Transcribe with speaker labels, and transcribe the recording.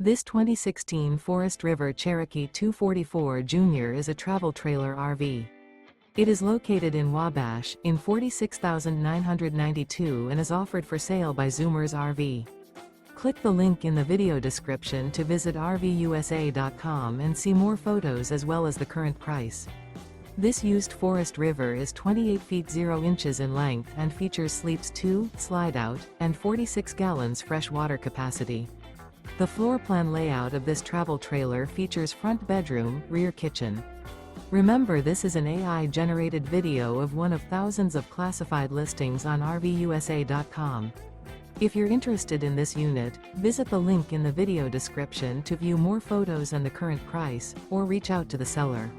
Speaker 1: This 2016 Forest River Cherokee 244 Jr. is a travel trailer RV. It is located in Wabash, in 46,992 and is offered for sale by Zoomers RV. Click the link in the video description to visit RVUSA.com and see more photos as well as the current price. This used Forest River is 28 feet 0 inches in length and features sleeps 2, Slideout, and 46 gallons fresh water capacity. The floor plan layout of this travel trailer features front bedroom, rear kitchen. Remember, this is an AI-generated video of one of thousands of classified listings on RVUSA.com. If you're interested in this unit, visit the link in the video description to view more photos and the current price, or reach out to the seller.